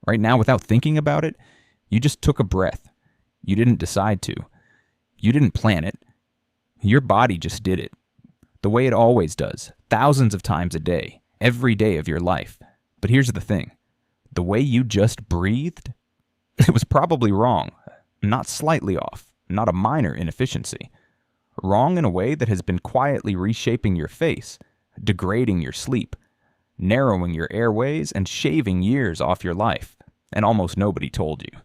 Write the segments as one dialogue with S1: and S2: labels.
S1: Right now, without thinking about it, you just took a breath. You didn't decide to. You didn't plan it. Your body just did it. The way it always does, thousands of times a day, every day of your life. But here's the thing. The way you just breathed, it was probably wrong. Not slightly off. Not a minor inefficiency. Wrong in a way that has been quietly reshaping your face, degrading your sleep, narrowing your airways, and shaving years off your life. And almost nobody told you.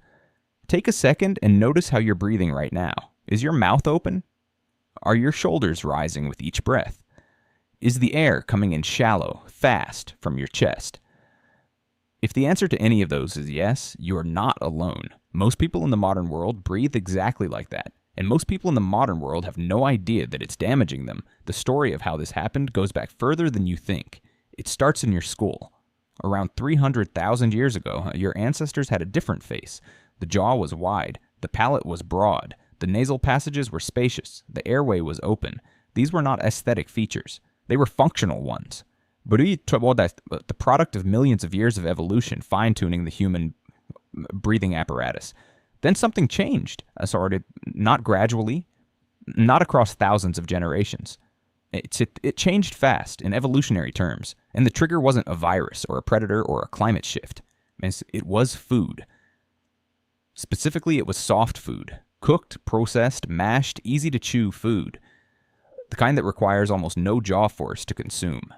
S1: Take a second and notice how you're breathing right now. Is your mouth open? Are your shoulders rising with each breath? Is the air coming in shallow, fast from your chest? If the answer to any of those is yes, you are not alone. Most people in the modern world breathe exactly like that. And most people in the modern world have no idea that it's damaging them. The story of how this happened goes back further than you think. It starts in your school. Around 300,000 years ago, your ancestors had a different face. The jaw was wide. The palate was broad. The nasal passages were spacious. The airway was open. These were not aesthetic features. They were functional ones. The product of millions of years of evolution fine-tuning the human breathing apparatus. Then something changed. Not gradually, not across thousands of generations. It changed fast in evolutionary terms, and the trigger wasn't a virus or a predator or a climate shift. It was food. Specifically, it was soft food. Cooked, processed, mashed, easy-to-chew food. The kind that requires almost no jaw force to consume.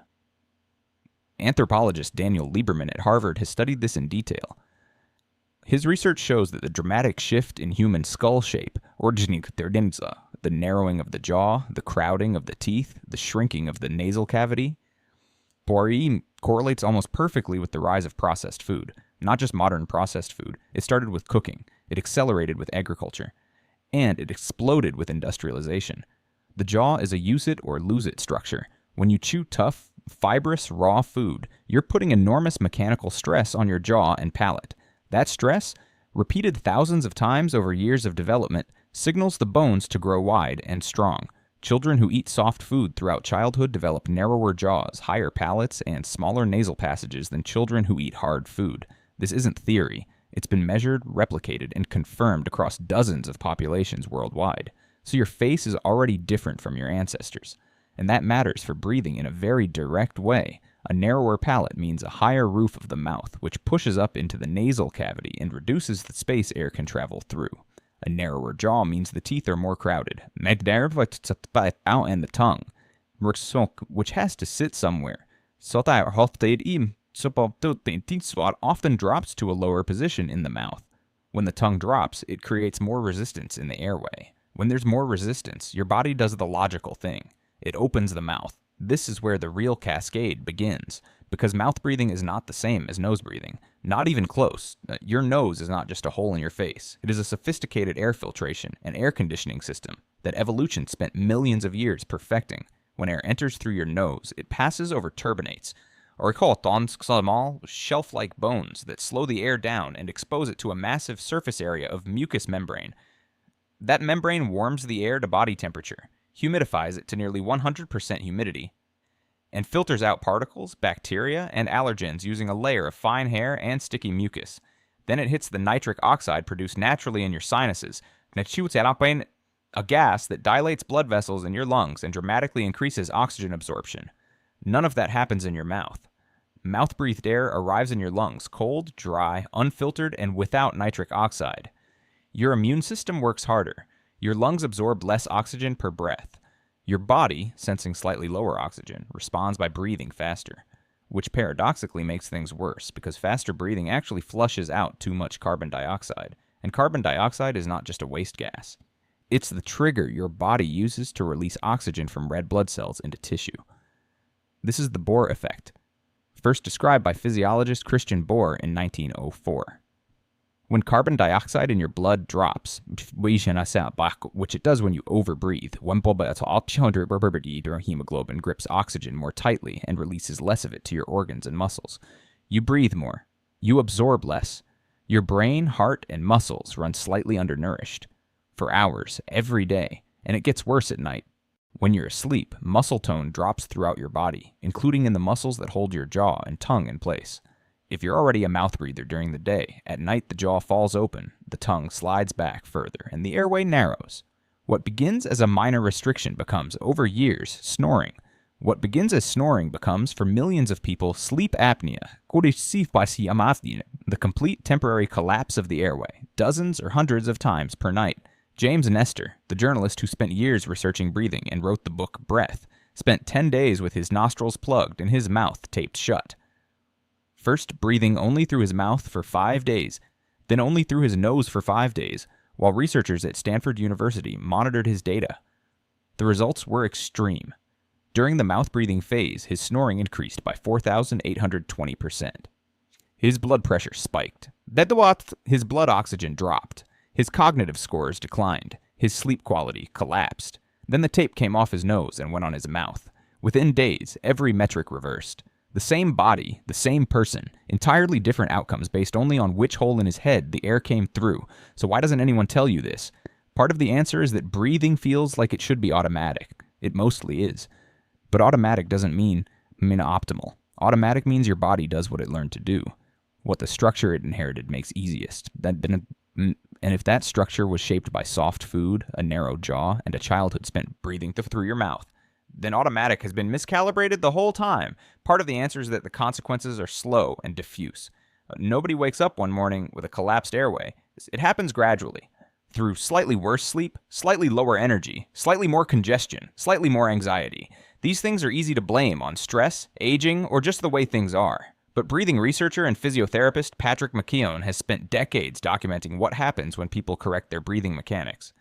S1: Anthropologist Daniel Lieberman at Harvard has studied this in detail. His research shows that the dramatic shift in human skull shape, the narrowing of the jaw, the crowding of the teeth, the shrinking of the nasal cavity, correlates almost perfectly with the rise of processed food. Not just modern processed food. It started with cooking. It accelerated with agriculture. And it exploded with industrialization. The jaw is a use it or lose it structure. When you chew tough, fibrous, raw food, you're putting enormous mechanical stress on your jaw and palate. That stress, repeated thousands of times over years of development, signals the bones to grow wide and strong. Children who eat soft food throughout childhood develop narrower jaws, higher palates, and smaller nasal passages than children who eat hard food. This isn't theory. It's been measured, replicated, and confirmed across dozens of populations worldwide. So your face is already different from your ancestors. And that matters for breathing in a very direct way. A narrower palate means a higher roof of the mouth, which pushes up into the nasal cavity and reduces the space air can travel through. A narrower jaw means the teeth are more crowded, and the tongue, which has to sit somewhere, often drops to a lower position in the mouth. When the tongue drops, it creates more resistance in the airway. When there's more resistance, your body does the logical thing. It opens the mouth. This is where the real cascade begins, because mouth breathing is not the same as nose breathing. Not even close. Your nose is not just a hole in your face. It is a sophisticated air filtration and air conditioning system that evolution spent millions of years perfecting. When air enters through your nose, it passes over turbinates, or small, shelf-like bones that slow the air down and expose it to a massive surface area of mucous membrane. That membrane warms the air to body temperature, humidifies it to nearly 100% humidity, and filters out particles, bacteria, and allergens using a layer of fine hair and sticky mucus. Then it hits the nitric oxide produced naturally in your sinuses, a gas that dilates blood vessels in your lungs and dramatically increases oxygen absorption. None of that happens in your mouth. Mouth-breathed air arrives in your lungs cold, dry, unfiltered, and without nitric oxide. Your immune system works harder. Your lungs absorb less oxygen per breath. Your body, sensing slightly lower oxygen, responds by breathing faster, which paradoxically makes things worse because faster breathing actually flushes out too much carbon dioxide. And carbon dioxide is not just a waste gas. It's the trigger your body uses to release oxygen from red blood cells into tissue. This is the Bohr effect, first described by physiologist Christian Bohr in 1904. When carbon dioxide in your blood drops, which it does when you overbreathe, hemoglobin grips oxygen more tightly and releases less of it to your organs and muscles. You breathe more. You absorb less. Your brain, heart, and muscles run slightly undernourished for hours, every day, and it gets worse at night. When you're asleep, muscle tone drops throughout your body, including in the muscles that hold your jaw and tongue in place. If you're already a mouth breather during the day, at night the jaw falls open, the tongue slides back further, and the airway narrows. What begins as a minor restriction becomes, over years, snoring. What begins as snoring becomes, for millions of people, sleep apnea, the complete temporary collapse of the airway, dozens or hundreds of times per night. James Nestor, the journalist who spent years researching breathing and wrote the book Breath, spent 10 days with his nostrils plugged and his mouth taped shut. First breathing only through his mouth for 5 days, then only through his nose for 5 days, while researchers at Stanford University monitored his data. The results were extreme. During the mouth-breathing phase, his snoring increased by 4,820%. His blood pressure spiked. His blood oxygen dropped. His cognitive scores declined. His sleep quality collapsed. Then the tape came off his nose and went on his mouth. Within days, every metric reversed. The same body, the same person, entirely different outcomes based only on which hole in his head the air came through. So why doesn't anyone tell you this? Part of the answer is that breathing feels like it should be automatic. It mostly is. But automatic doesn't mean optimal. Automatic means your body does what it learned to do, what the structure it inherited makes easiest. And if that structure was shaped by soft food, a narrow jaw, and a childhood spent breathing through your mouth, then automatic has been miscalibrated the whole time. Part of the answer is that the consequences are slow and diffuse. Nobody wakes up one morning with a collapsed airway. It happens gradually, through slightly worse sleep, slightly lower energy, slightly more congestion, slightly more anxiety. These things are easy to blame on stress, aging, or just the way things are. But breathing researcher and physiotherapist Patrick McKeown has spent decades documenting what happens when people correct their breathing mechanics.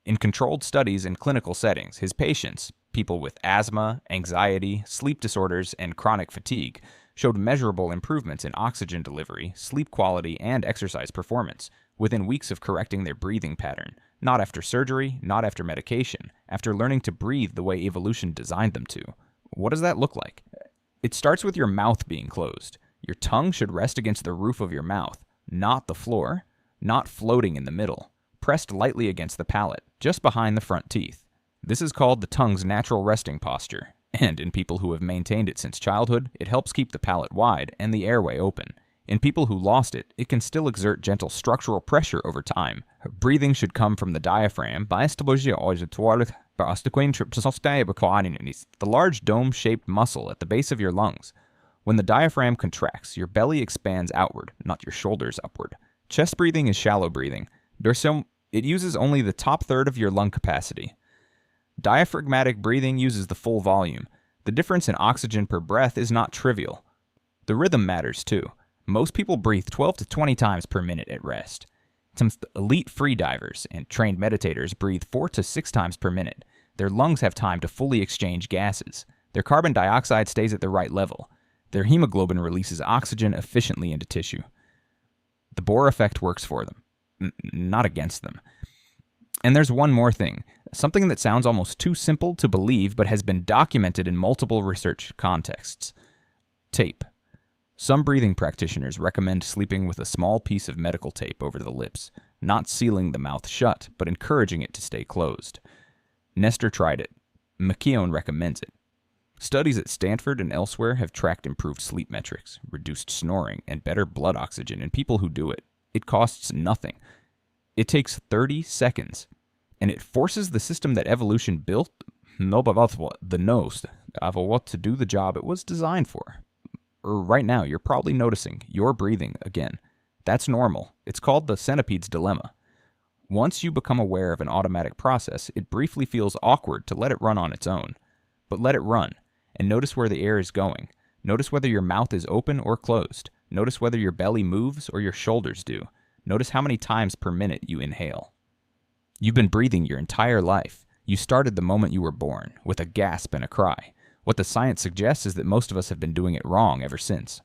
S1: In controlled studies in clinical settings, his patients, people with asthma, anxiety, sleep disorders, and chronic fatigue, showed measurable improvements in oxygen delivery, sleep quality, and exercise performance within weeks of correcting their breathing pattern. Not after surgery, not after medication, after learning to breathe the way evolution designed them to. What does that look like? It starts with your mouth being closed. Your tongue should rest against the roof of your mouth, not the floor, not floating in the middle, pressed lightly against the palate, just behind the front teeth. This is called the tongue's natural resting posture, and in people who have maintained it since childhood, it helps keep the palate wide and the airway open. In people who lost it, it can still exert gentle structural pressure over time. Breathing should come from the diaphragm, the large dome-shaped muscle at the base of your lungs. When the diaphragm contracts, your belly expands outward, not your shoulders upward. Chest breathing is shallow breathing. It uses only the top third of your lung capacity. Diaphragmatic breathing uses the full volume. The difference in oxygen per breath is not trivial. The rhythm matters too. Most people breathe 12 to 20 times per minute at rest. Some elite free divers and trained meditators breathe 4 to 6 times per minute. Their lungs have time to fully exchange gases. Their carbon dioxide stays at the right level. Their hemoglobin releases oxygen efficiently into tissue. The Bohr effect works for them, not against them. And there's one more thing, something that sounds almost too simple to believe but has been documented in multiple research contexts. Tape. Some breathing practitioners recommend sleeping with a small piece of medical tape over the lips, not sealing the mouth shut, but encouraging it to stay closed. Nestor tried it. McKeown recommends it. Studies at Stanford and elsewhere have tracked improved sleep metrics, reduced snoring, and better blood oxygen in people who do it. It costs nothing. It takes 30 seconds, and it forces the system that evolution built, the nose, to do the job it was designed for. Right now, you're probably noticing you're breathing again. That's normal. It's called the centipede's dilemma. Once you become aware of an automatic process, it briefly feels awkward to let it run on its own. But let it run, and notice where the air is going. Notice whether your mouth is open or closed. Notice whether your belly moves or your shoulders do. Notice how many times per minute you inhale. You've been breathing your entire life. You started the moment you were born, with a gasp and a cry. What the science suggests is that most of us have been doing it wrong ever since.